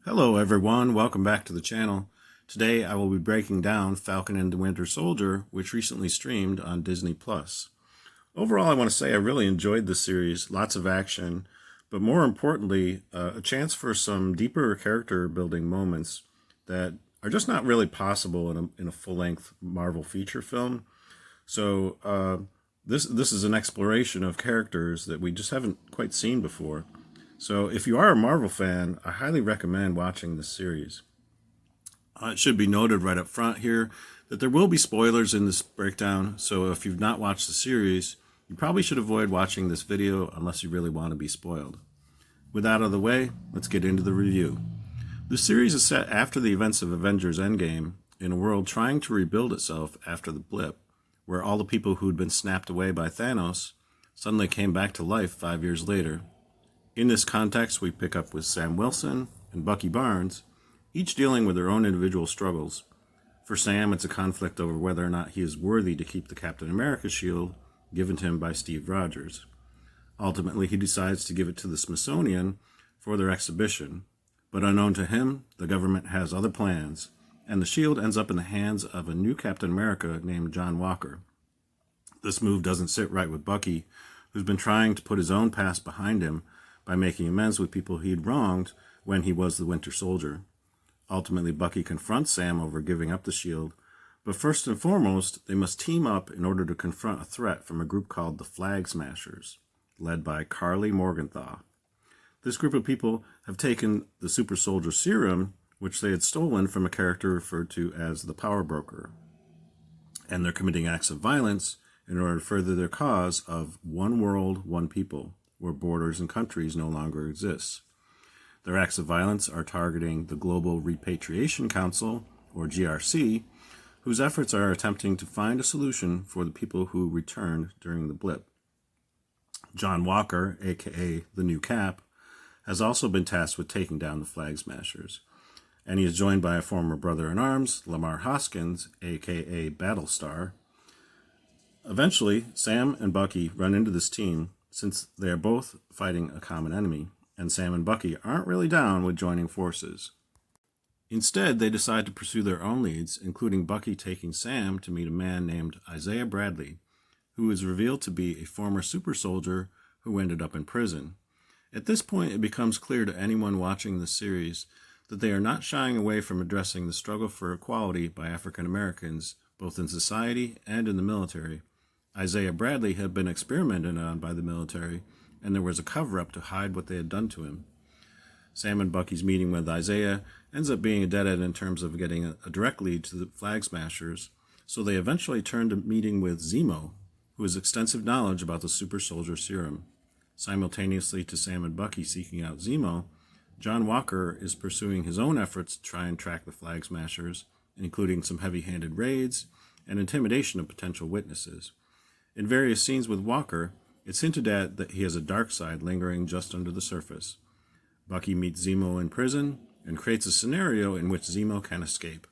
Hello everyone, welcome back to the channel. Today I will be breaking down Falcon and the Winter Soldier, which recently streamed on Disney+. Overall, I want to say I really enjoyed the series, lots of action, but more importantly, a chance for some deeper character building moments that are just not really possible in a full-length Marvel feature film. So this is an exploration of characters that we just haven't quite seen before. So if you are a Marvel fan, I highly recommend watching this series. It should be noted right up front here that there will be spoilers in this breakdown, so if you've not watched the series, you probably should avoid watching this video unless you really want to be spoiled. With that out of the way, let's get into the review. The series is set after the events of Avengers Endgame, in a world trying to rebuild itself after the blip, where all the people who'd been snapped away by Thanos suddenly came back to life 5 years later. In this context, we pick up with Sam Wilson and Bucky Barnes, each dealing with their own individual struggles. For Sam, it's a conflict over whether or not he is worthy to keep the Captain America shield given to him by Steve Rogers. Ultimately, he decides to give it to the Smithsonian for their exhibition, but unknown to him, the government has other plans, and the shield ends up in the hands of a new Captain America named John Walker. This move doesn't sit right with Bucky, who's been trying to put his own past behind him by making amends with people he'd wronged when he was the Winter Soldier. Ultimately, Bucky confronts Sam over giving up the shield, but first and foremost, they must team up in order to confront a threat from a group called the Flag Smashers, led by Karli Morgenthau. This group of people have taken the Super Soldier Serum, which they had stolen from a character referred to as the Power Broker, and they're committing acts of violence in order to further their cause of one world, one people, where borders and countries no longer exist. Their acts of violence are targeting the Global Repatriation Council, or GRC, whose efforts are attempting to find a solution for the people who returned during the blip. John Walker, aka the New Cap, has also been tasked with taking down the Flag Smashers, and he is joined by a former brother-in-arms, Lamar Hoskins, aka Battlestar. Eventually, Sam and Bucky run into this team since they are both fighting a common enemy, and Sam and Bucky aren't really down with joining forces. Instead, they decide to pursue their own leads, including Bucky taking Sam to meet a man named Isaiah Bradley, who is revealed to be a former super soldier who ended up in prison. At this point, it becomes clear to anyone watching the series that they are not shying away from addressing the struggle for equality by African Americans, both in society and in the military. Isaiah Bradley had been experimented on by the military, and there was a cover-up to hide what they had done to him. Sam and Bucky's meeting with Isaiah ends up being a dead end in terms of getting a direct lead to the Flag Smashers, so they eventually turn to meeting with Zemo, who has extensive knowledge about the Super Soldier Serum. Simultaneously to Sam and Bucky seeking out Zemo, John Walker is pursuing his own efforts to try and track the Flag Smashers, including some heavy-handed raids and intimidation of potential witnesses. In various scenes with Walker, it's hinted at that he has a dark side lingering just under the surface. Bucky meets Zemo in prison and creates a scenario in which Zemo can escape.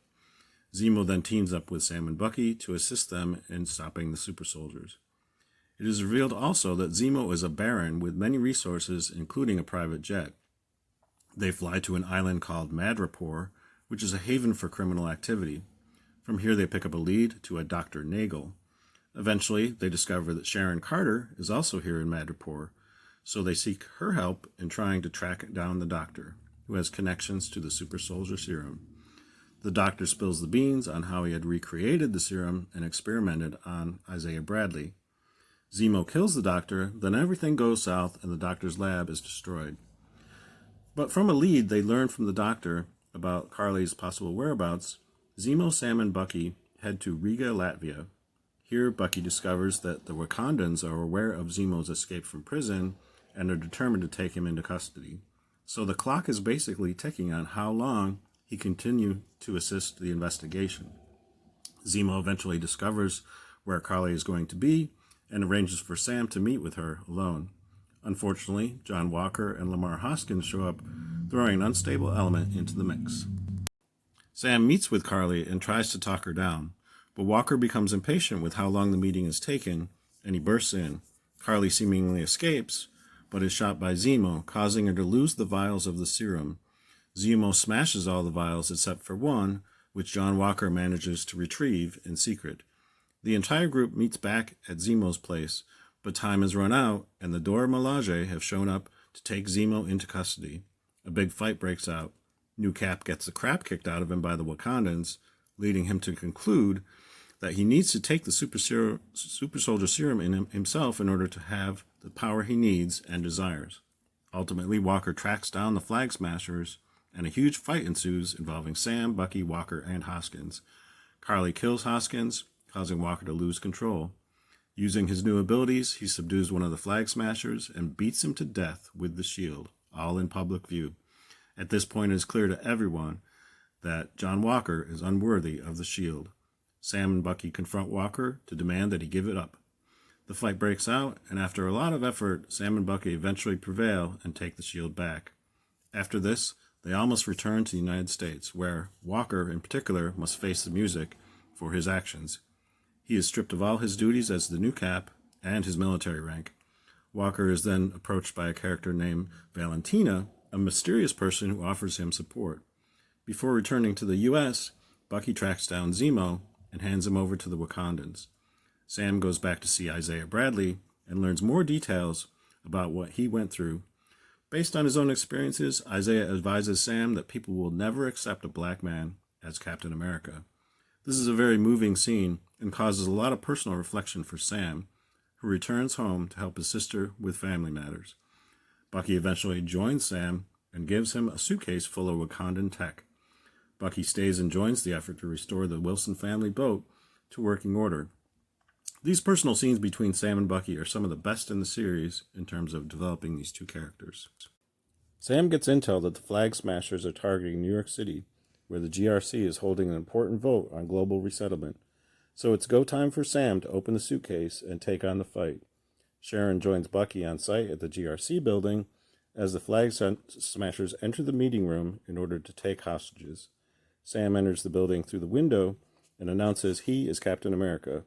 Zemo then teams up with Sam and Bucky to assist them in stopping the super soldiers. It is revealed also that Zemo is a baron with many resources, including a private jet. They fly to an island called Madripoor, which is a haven for criminal activity. From here they pick up a lead to a Dr. Nagel. Eventually, they discover that Sharon Carter is also here in Madripoor, so they seek her help in trying to track down the doctor, who has connections to the Super Soldier Serum. The doctor spills the beans on how he had recreated the serum and experimented on Isaiah Bradley. Zemo kills the doctor, then everything goes south and the doctor's lab is destroyed. But from a lead they learn from the doctor about Karli's possible whereabouts, Zemo, Sam, and Bucky head to Riga, Latvia. Here, Bucky discovers that the Wakandans are aware of Zemo's escape from prison and are determined to take him into custody. So the clock is basically ticking on how long he continue to assist the investigation. Zemo eventually discovers where Karli is going to be and arranges for Sam to meet with her alone. Unfortunately, John Walker and Lamar Hoskins show up, throwing an unstable element into the mix. Sam meets with Karli and tries to talk her down, but Walker becomes impatient with how long the meeting has taken, and he bursts in. Karli seemingly escapes, but is shot by Zemo, causing her to lose the vials of the serum. Zemo smashes all the vials except for one, which John Walker manages to retrieve in secret. The entire group meets back at Zemo's place, but time has run out, and the Dora Milaje have shown up to take Zemo into custody. A big fight breaks out. New Cap gets the crap kicked out of him by the Wakandans, leading him to conclude that he needs to take the super soldier serum in himself in order to have the power he needs and desires. Ultimately, Walker tracks down the Flag Smashers, and a huge fight ensues involving Sam, Bucky, Walker, and Hoskins. Karli kills Hoskins, causing Walker to lose control. Using his new abilities, he subdues one of the Flag Smashers and beats him to death with the shield, all in public view. At this point, it is clear to everyone that John Walker is unworthy of the shield. Sam and Bucky confront Walker to demand that he give it up. The fight breaks out, and after a lot of effort, Sam and Bucky eventually prevail and take the shield back. After this, they almost return to the United States, where Walker, in particular, must face the music for his actions. He is stripped of all his duties as the New Cap and his military rank. Walker is then approached by a character named Valentina, a mysterious person who offers him support. Before returning to the U.S., Bucky tracks down Zemo and hands him over to the Wakandans. Sam goes back to see Isaiah Bradley and learns more details about what he went through. Based on his own experiences, Isaiah advises Sam that people will never accept a black man as Captain America. This is a very moving scene and causes a lot of personal reflection for Sam, who returns home to help his sister with family matters. Bucky eventually joins Sam and gives him a suitcase full of Wakandan tech. Bucky stays and joins the effort to restore the Wilson family boat to working order. These personal scenes between Sam and Bucky are some of the best in the series in terms of developing these two characters. Sam gets intel that the Flag Smashers are targeting New York City, where the GRC is holding an important vote on global resettlement. So it's go time for Sam to open the suitcase and take on the fight. Sharon joins Bucky on site at the GRC building as the Flag Smashers enter the meeting room in order to take hostages. Sam enters the building through the window and announces he is Captain America.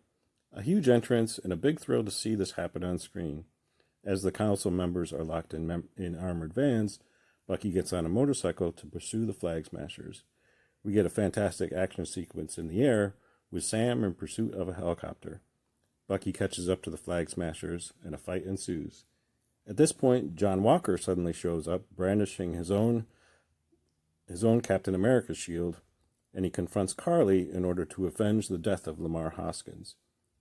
A huge entrance and a big thrill to see this happen on screen. As the council members are locked in armored vans, Bucky gets on a motorcycle to pursue the Flag Smashers. We get a fantastic action sequence in the air with Sam in pursuit of a helicopter. Bucky catches up to the Flag Smashers and a fight ensues. At this point, John Walker suddenly shows up, brandishing his own Captain America shield, and he confronts Karli in order to avenge the death of Lamar Hoskins.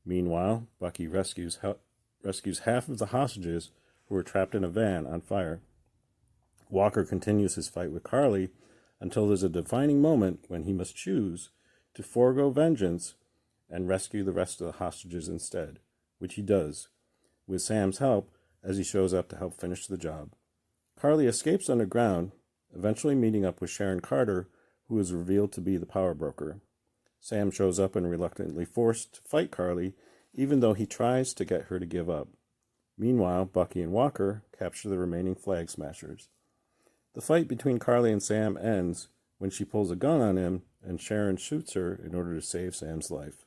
Meanwhile, Bucky rescues half of the hostages who were trapped in a van on fire. Walker continues his fight with Karli until there's a defining moment when he must choose to forego vengeance and rescue the rest of the hostages instead, which he does, with Sam's help as he shows up to help finish the job. Karli escapes underground, eventually meeting up with Sharon Carter, who is revealed to be the power broker. Sam shows up and reluctantly forced to fight Karli, even though he tries to get her to give up. Meanwhile, Bucky and Walker capture the remaining Flag Smashers. The fight between Karli and Sam ends when she pulls a gun on him and Sharon shoots her in order to save Sam's life.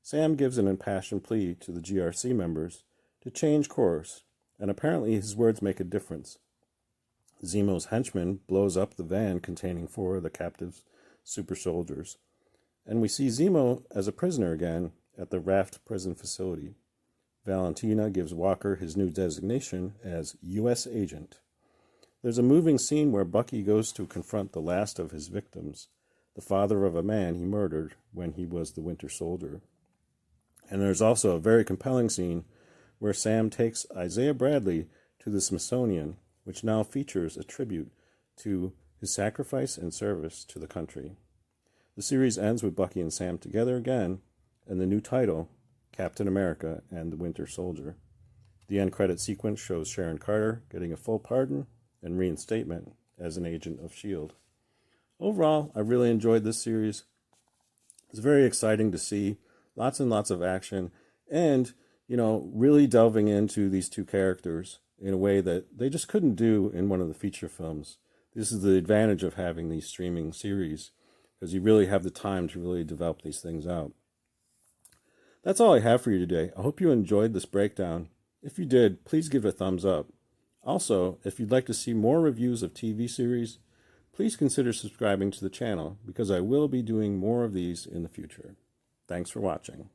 Sam gives an impassioned plea to the GRC members to change course, and apparently his words make a difference. Zemo's henchman blows up the van containing 4 of the captive super soldiers, and we see Zemo as a prisoner again at the Raft prison facility. Valentina gives Walker his new designation as U.S. Agent. There's a moving scene where Bucky goes to confront the last of his victims, the father of a man he murdered when he was the Winter Soldier. And there's also a very compelling scene where Sam takes Isaiah Bradley to the Smithsonian, which now features a tribute to his sacrifice and service to the country. The series ends with Bucky and Sam together again, and the new title, Captain America and the Winter Soldier. The end credit sequence shows Sharon Carter getting a full pardon and reinstatement as an agent of S.H.I.E.L.D. Overall, I really enjoyed this series. It's very exciting to see lots and lots of action and, really delving into these two characters in a way that they just couldn't do in one of the feature films. This is the advantage of having these streaming series, because you really have the time to really develop these things out. That's all I have for you today. I hope you enjoyed this breakdown. If you did, please give it a thumbs up. Also, if you'd like to see more reviews of TV series, please consider subscribing to the channel because I will be doing more of these in the future. Thanks for watching.